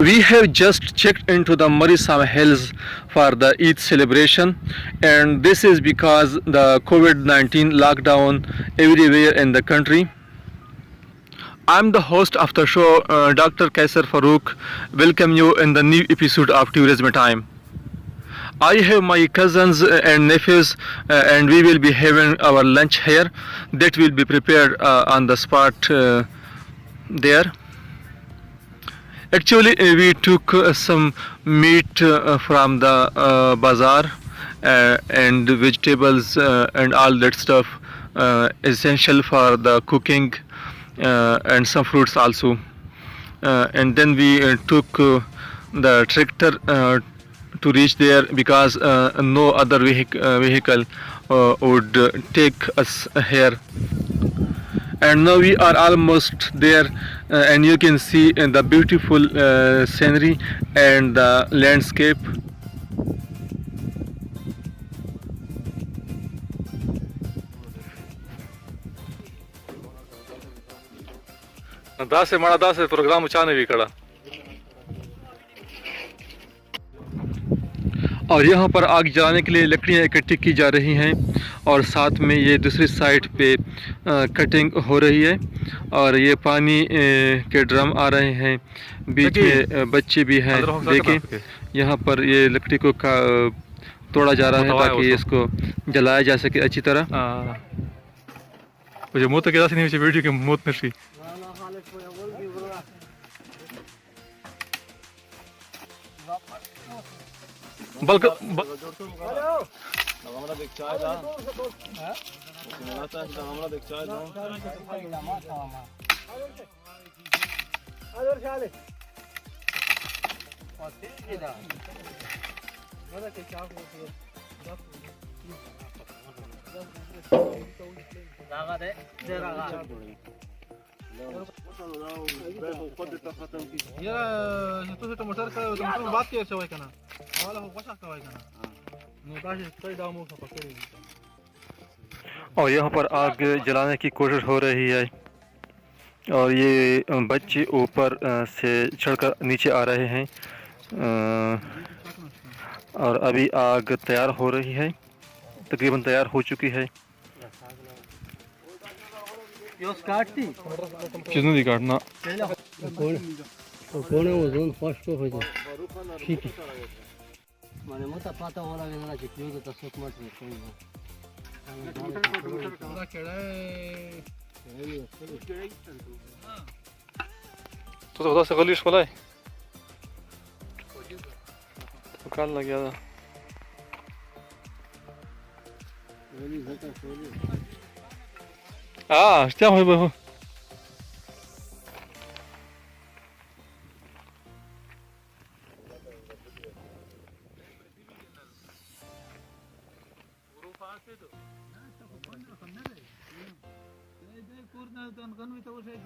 We have just checked into the Marisam hills for the Eid celebration, and this is because the COVID-19 lockdown everywhere in the country. I'm the host of the show, Dr. Kaisar Farouk. Welcome you in the new episode of Tourisme Time. I have my cousins and nephews, and we will be having our lunch here. That will be prepared on the spot there. Actually, we took some meat from the bazaar and vegetables and all that stuff essential for the cooking and some fruits also. And then we took the tractor to reach there because no other vehicle would take us here. And now we are almost there, and you can see the beautiful scenery and the landscape. दास माड़ा दास प्रोग्राम चाने भी कड़ा और यहाँ पर आग जलाने के लिए लकड़ियाँ इकट्ठी की जा रही हैं और साथ में ये दूसरी साइड पे कटिंग हो रही है और ये पानी के ड्रम आ रहे हैं, बीच में बच्चे भी हैं। देखिए यहाँ पर ये लकड़ी को तोड़ा जा रहा है ताकि इसको जलाया जा सके अच्छी तरह। मुझे मुँह तो क्या नहीं मुझे वीडियो के मुँह में बल्कि আমরা দেখ চাই না হ্যাঁ আমরা চাই না আমরা দেখ চাই না আদর শালে ওতে এদা ওরা কে চাও জায়গা দে জায়গা यार तो से मोटर का तो बात के से होय kana वाला हो वसा का होय kana नो दाश कई दाव मो पकड़े। और यहाँ पर आग जलाने की कोशिश हो रही है और ये बच्चे ऊपर से चढ़कर नीचे आ रहे हैं और अभी आग तैयार हो रही है, तकरीबन तैयार हो चुकी है। किसने नहीं काटना कौन है वो जोन फर्स्ट हो जाए ठीक है माने मत पता वाला वेना के क्यों तो सब मत कोई पूरा केड़ा तो थोड़ा सा गलीश वाला है तो काल लग गया था 아, 진짜 많이 봐.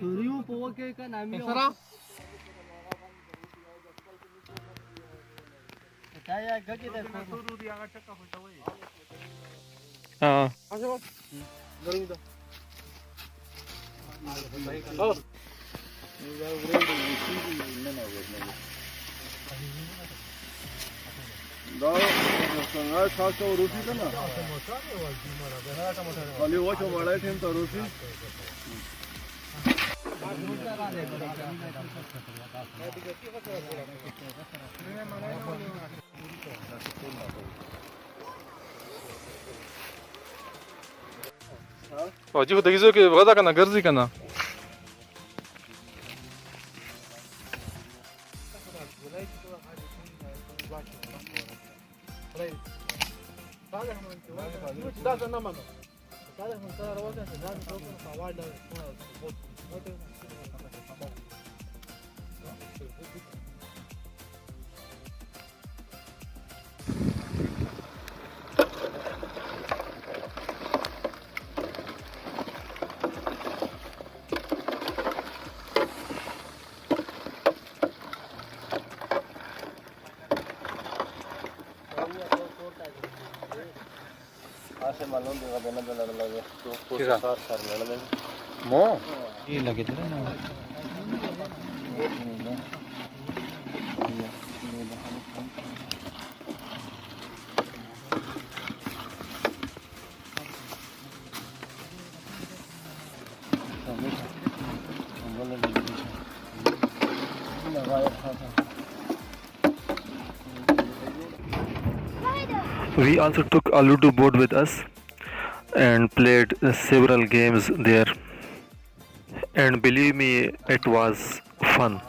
Turiu po ke ka nami o. Kaya gagi da turu di aga chakka hoita hoy. Ah. Ajo. Garu da. Oh. Da sangai khas to rusi ka na ali wo cho bada them to rusi واجيب دقيقة كده بغدا كنا قرزي كنا We also took a Ludo board with us and played several games there. And believe me, it was fun.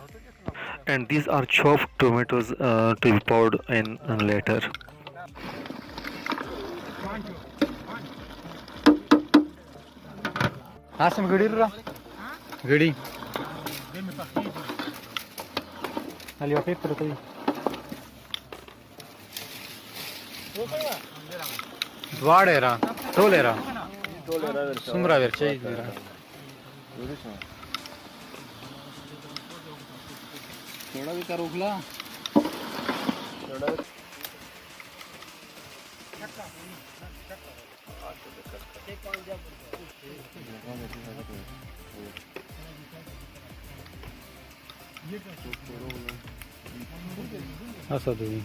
And these are chopped tomatoes to be poured in later. Hasam gadi gadi. Ali wa fitr tai. Dvaadera, tolera. Sumra verchai dira. थोड़ा भी कर उखला असदुनी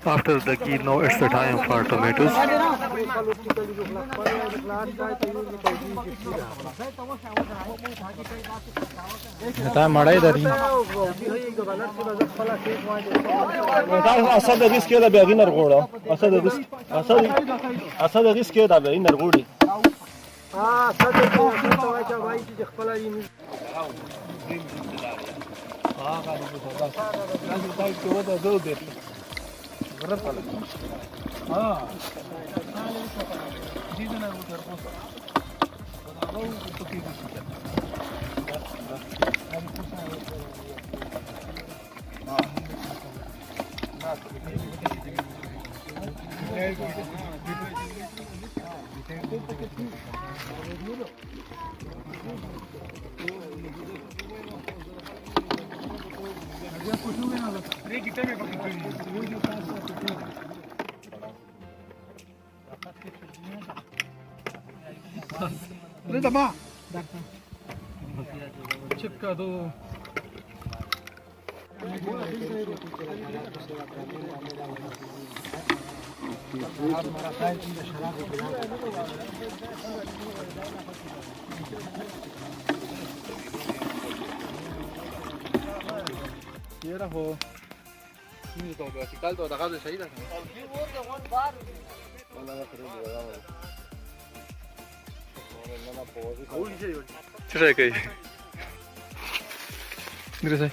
After the ghee, now it's the time for tomatoes. Está marai dari. أصل الريسك هذا بيعين الغورة أصل الريسك أصل الريسك هذا بيعين الغوري أصل الريسك هذا بيعين الغوري Ho. Quindi dopo si caldo da casa sai da. Try kai. Dire sai.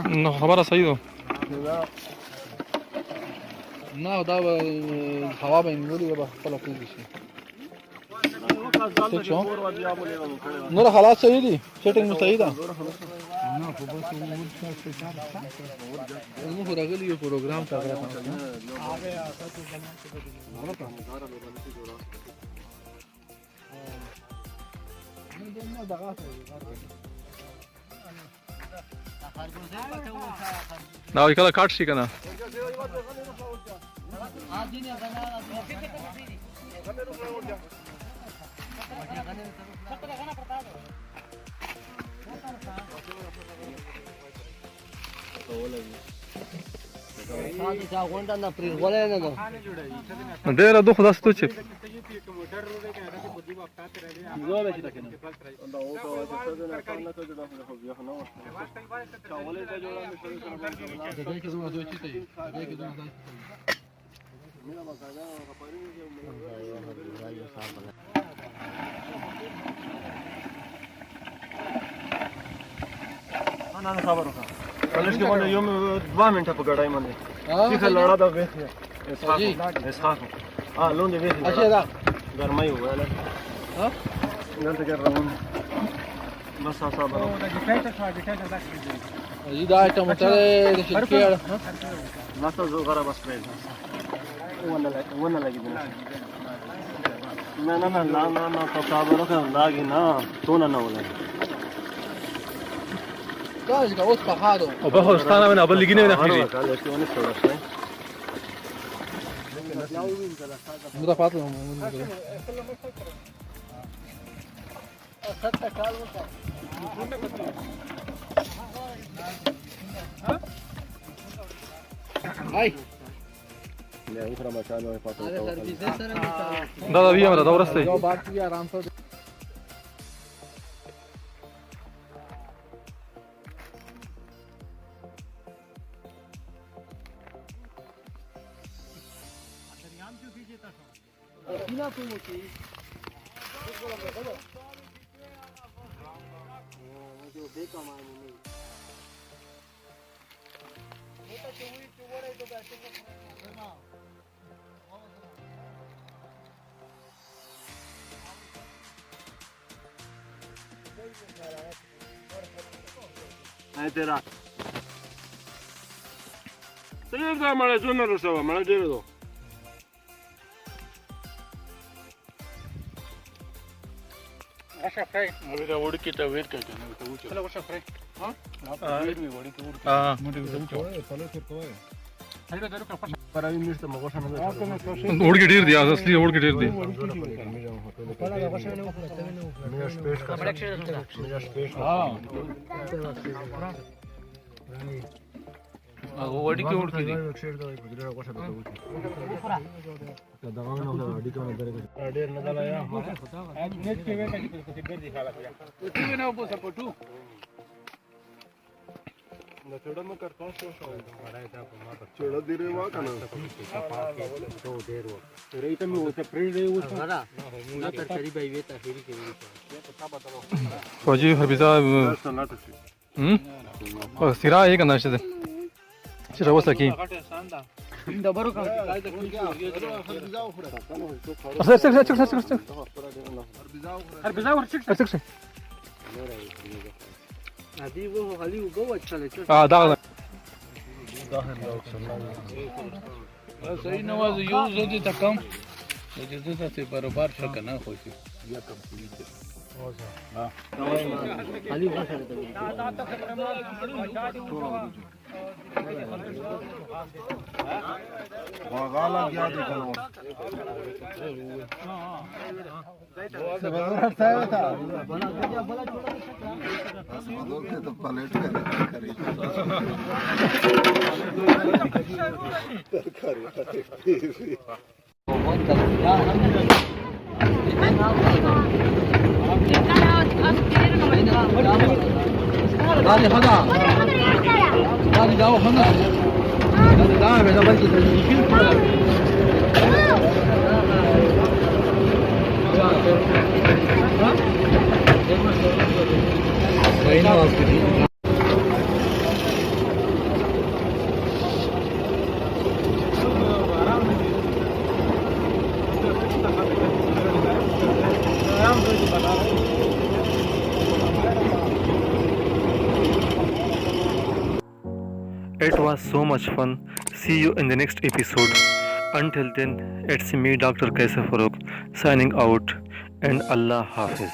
No, خبره صحیح ده. نه دا هوا به اینجوری به خپل کوي شي. نور حالات صحیح دي. سیټینګ مو صحیح ده. نه په بس نو راغلی یو پروګرام تا غواړم. هغه اساسه بنات نه دغه Now you gotta cut chicken. دیر دو خدا ستو چپ انا خبر وکړه کله چې باندې یو 2 منټه په ګډای باندې چې لړا دا وې اسحاق لون دې وې اچھا دا ګرمای وواله ها دلته کې روان بس تاسو به دا ټماټر د شکر ناسو زو غره بس پرې ونه لګي نه تاسو به راکړه لاګي نه تونه نه ولګي Кажи, кого спахадо. Обахо станаме на балигине на хири. Ну да патло. Ай. Ne, utra machano e fatto. Da via, da ora stai. Go back to आराम से Ai tera. Tera da mala zona rusava, mala dedo. Asha fry. अभी तो उड़ की तो वेट करके ना तो उड़ चलो Asha fry. हां वेट में उड़ की उड़ हां मुझे तो उड़ चलो फिर तो है हेलो दरो का पर अभी मिस तो मगोसा ना उड़ के ढेर दिया असली उड़ के ढेर दी मेरा स्पेस का मेरा स्पेस हां वो वडी की उड़ की दी ډېر نه دلایا नेट के वेट की बर दिखा ला तो ना वो सपोर्टू न चोड़ा में करता हूं शो चोड़ा दिरे वा कना तो ډېر و ری ته مې وته پرې دی و سره ना तर चरी भाई वेता फेरी के फौजी हरबिजा और सिरा एक अंदर से सिरा वो सकी दबरो का sir sir sir sir sir हरबिजा और चिक सर ادي वो खाली वो अच्छा ले دا सही नवाज यूज होती था कम जैसे से बराबर शक ना होती या कम हां खाली वागाला गया देखो तो plate Dale, Hanna. Dale, da Hanna. Dale, da, me da belki de film koyar. Kayına az gideyim. It was so much fun. See you in the next episode. Until then, it's me, Dr. Kaisa Farooq, signing out, and Allah Hafiz.